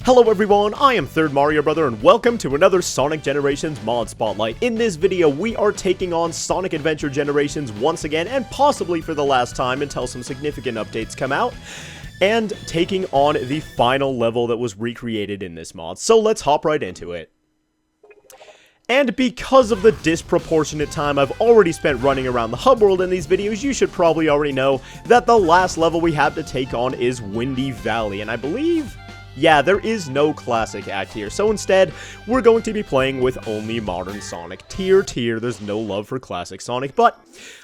Hello everyone, I am Third Mario Brother and welcome to another Sonic Generations mod spotlight. In this video, we are taking on Sonic Adventure Generations once again and possibly for the last time until some significant updates come out. And taking on the final level that was recreated in this mod. So let's hop right into it. And because of the disproportionate time I've already spent running around the hub world in these videos, you should probably already know that the last level we have to take on is Windy Valley. And I believe, yeah, there is no classic act here. So instead, we're going to be playing with only Modern Sonic. Tier, there's no love for classic Sonic, but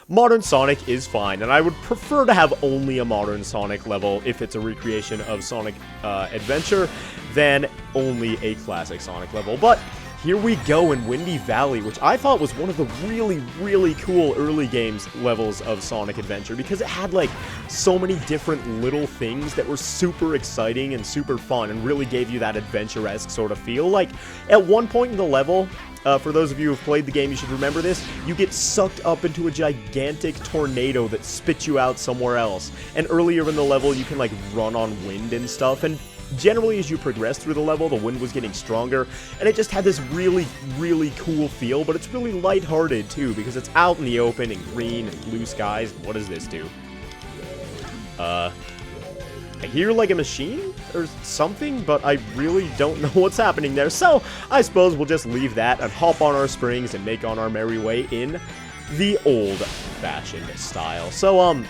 Modern Sonic is fine. And I would prefer to have only a Modern Sonic level if it's a recreation of Sonic Adventure than only a classic Sonic level. But here we go in Windy Valley, which I thought was one of the really cool early games levels of Sonic Adventure because it had like so many different little things that were super exciting and super fun and really gave you that adventure-esque sort of feel. Like at one point in the level, for those of you who have played the game, you should remember this, you get sucked up into a gigantic tornado that spits you out somewhere else. And earlier in the level, you can like run on wind and stuff, and generally, as you progress through the level, the wind was getting stronger, and it just had this really cool feel, but it's really lighthearted, too, because it's out in the open, and green, and blue skies. What does this do? I hear, like, a machine or something, but I really don't know what's happening there, so I suppose we'll just leave that and hop on our springs and make on our merry way in the old-fashioned style. So,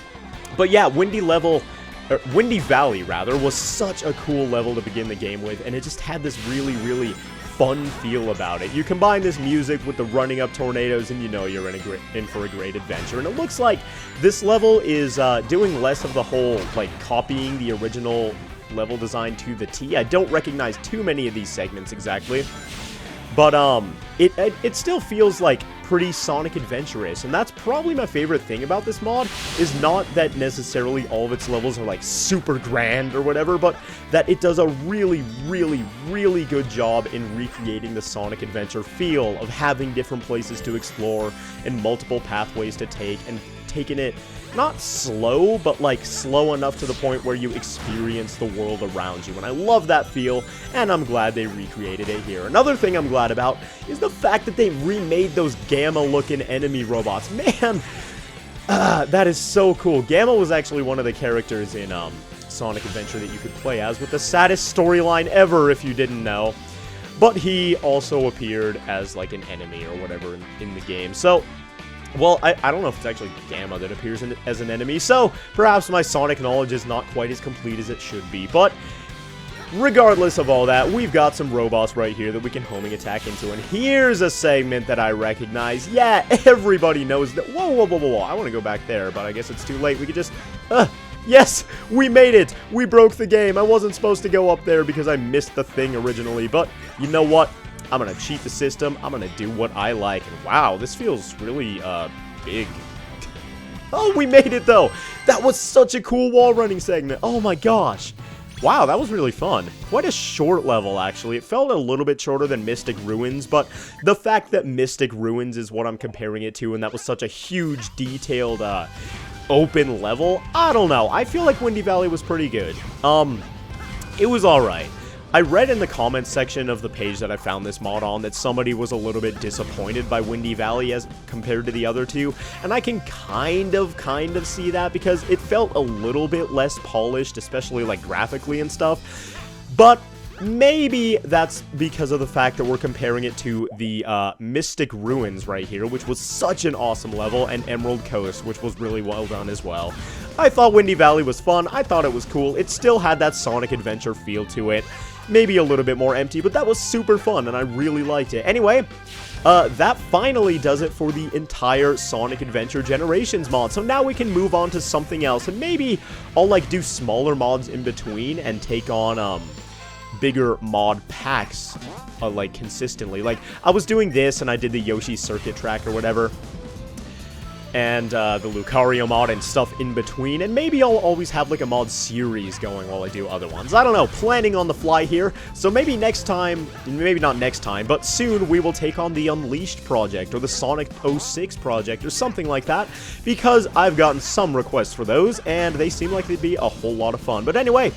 but yeah, Windy Valley, rather, was such a cool level to begin the game with, and it just had this really fun feel about it. You combine this music with the running up tornadoes, and you know you're in for a great adventure. And it looks like this level is doing less of the whole, like, copying the original level design to the T. I don't recognize too many of these segments exactly, but it still feels like pretty Sonic adventurous, and that's probably my favorite thing about this mod, is not that necessarily all of its levels are like super grand or whatever, but that it does a really good job in recreating the Sonic Adventure feel of having different places to explore and multiple pathways to take, and taking it not slow, but like slow enough to the point where you experience the world around you. And I love that feel, and I'm glad they recreated it here. Another thing I'm glad about is the fact that they remade those Gamma-looking enemy robots. Man, that is so cool. Gamma was actually one of the characters in Sonic Adventure that you could play as, with the saddest storyline ever, if you didn't know. But he also appeared as like an enemy or whatever in the game. So, well, I don't know if it's actually Gamma that appears as an enemy, so perhaps my Sonic knowledge is not quite as complete as it should be, but regardless of all that, we've got some robots right here that we can homing attack into, and here's a segment that I recognize. Yeah, everybody knows that. Whoa, I want to go back there, but I guess it's too late. We could just, yes, we made it! We broke the game. I wasn't supposed to go up there because I missed the thing originally, but you know what? I'm gonna cheat the system, I'm gonna do what I like, and wow, this feels really, big. Oh, we made it, though! That was such a cool wall running segment, oh my gosh! Wow, that was really fun. Quite a short level, actually. It felt a little bit shorter than Mystic Ruins, but the fact that Mystic Ruins is what I'm comparing it to, and that was such a huge, detailed, open level, I don't know, I feel like Windy Valley was pretty good. It was alright. I read in the comments section of the page that I found this mod on that somebody was a little bit disappointed by Windy Valley as compared to the other two, and I can kind of see that because it felt a little bit less polished, especially like graphically and stuff, but maybe that's because of the fact that we're comparing it to the Mystic Ruins right here, which was such an awesome level, and Emerald Coast, which was really well done as well. I thought Windy Valley was fun, I thought it was cool, it still had that Sonic Adventure feel to it. Maybe a little bit more empty, but that was super fun, and I really liked it. Anyway, that finally does it for the entire Sonic Adventure Generations mod. So now we can move on to something else, and maybe I'll, like, do smaller mods in between and take on, bigger mod packs, like, consistently. Like, I was doing this, and I did the Yoshi Circuit track or whatever, and the Lucario mod and stuff in between, and maybe I'll always have like a mod series going while I do other ones. I don't know, planning on the fly here, so maybe next time, maybe not next time, but soon we will take on the Unleashed project, or the Sonic 06 project, or something like that, because I've gotten some requests for those, and they seem like they'd be a whole lot of fun. But anyway,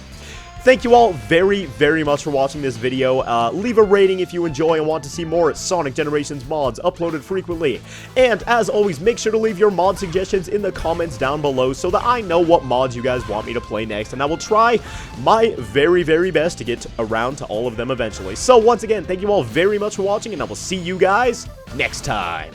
Thank you all very, very much for watching this video. Leave a rating if you enjoy and want to see more Sonic Generations mods uploaded frequently. And as always, make sure to leave your mod suggestions in the comments down below so that I know what mods you guys want me to play next, and I will try my very, very best to get around to all of them eventually. So once again, thank you all very much for watching, and I will see you guys next time.